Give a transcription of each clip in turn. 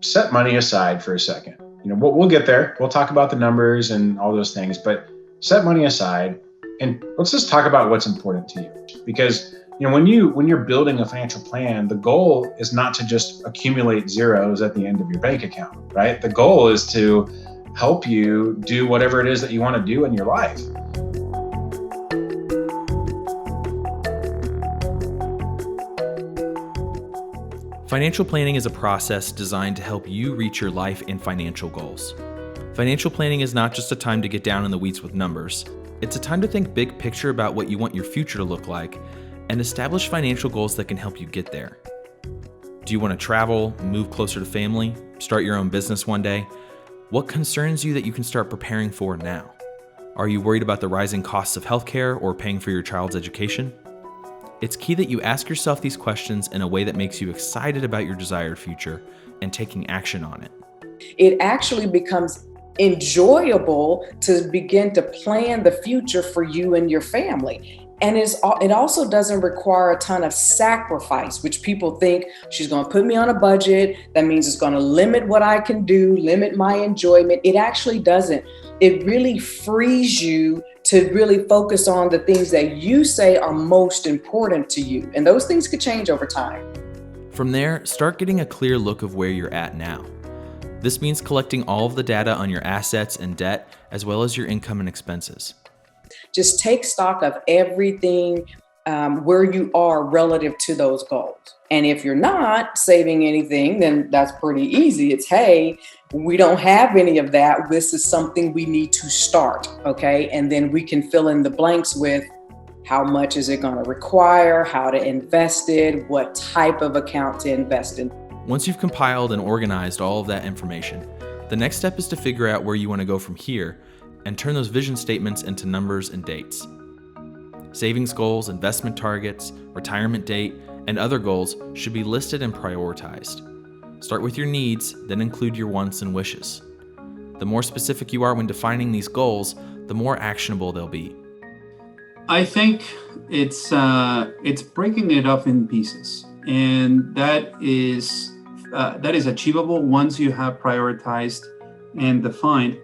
set money aside for a second. We'll get there. We'll talk about the numbers and all those things, but set money aside and let's just talk about what's important to you. Because when you're building a financial plan, the goal is not to just accumulate zeros at the end of your bank account, right? The goal is to help you do whatever it is that you want to do in your life. Financial planning is a process designed to help you reach your life and financial goals. Financial planning is not just a time to get down in the weeds with numbers. It's a time to think big picture about what you want your future to look like and establish financial goals that can help you get there. Do you want to travel, move closer to family, start your own business one day? What concerns you that you can start preparing for now? Are you worried about the rising costs of healthcare or paying for your child's education? It's key that you ask yourself these questions in a way that makes you excited about your desired future and taking action on it. It actually becomes enjoyable to begin to plan the future for you and your family. And it also doesn't require a ton of sacrifice, which people think she's going to put me on a budget. That means it's going to limit what I can do, limit my enjoyment. It actually doesn't. It really frees you to really focus on the things that you say are most important to you. And those things could change over time. From there, start getting a clear look of where you're at now. This means collecting all of the data on your assets and debt, as well as your income and expenses. Just take stock of everything where you are relative to those goals. And if you're not saving anything, then that's pretty easy. It's, hey, we don't have any of that. This is something we need to start, okay? And then we can fill in the blanks with how much is it going to require, how to invest it, what type of account to invest in. Once you've compiled and organized all of that information, the next step is to figure out where you want to go from here and turn those vision statements into numbers and dates. Savings goals, investment targets, retirement date, and other goals should be listed and prioritized. Start with your needs, then include your wants and wishes. The more specific you are when defining these goals, the more actionable they'll be. I think it's breaking it up in pieces, and that is achievable once you have prioritized and defined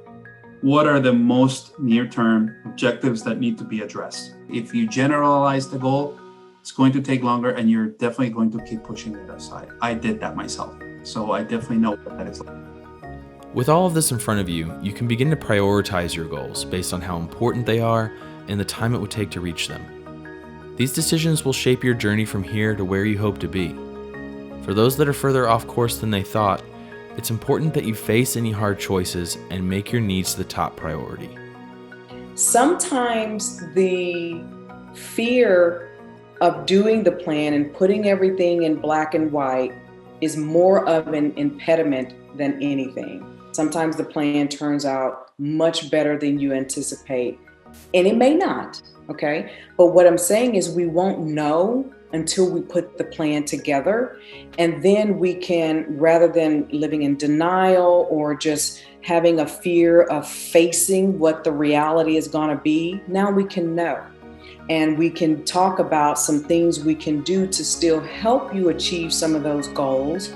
what are the most near-term objectives that need to be addressed. If you generalize the goal, it's going to take longer and you're definitely going to keep pushing it aside. I did that myself, so I definitely know what that is like. With all of this in front of you, you can begin to prioritize your goals based on how important they are and the time it would take to reach them. These decisions will shape your journey from here to where you hope to be. For those that are further off course than they thought, it's important that you face any hard choices and make your needs the top priority. Sometimes the fear of doing the plan and putting everything in black and white is more of an impediment than anything. Sometimes the plan turns out much better than you anticipate, and it may not, okay? But what I'm saying is we won't know until we put the plan together, and then we can, rather than living in denial or just having a fear of facing what the reality is going to be, now we can know. And we can talk about some things we can do to still help you achieve some of those goals,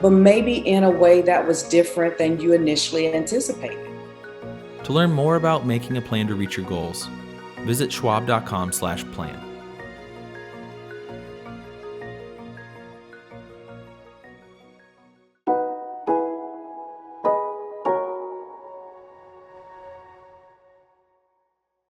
but maybe in a way that was different than you initially anticipated. To learn more about making a plan to reach your goals, visit schwab.com/plan.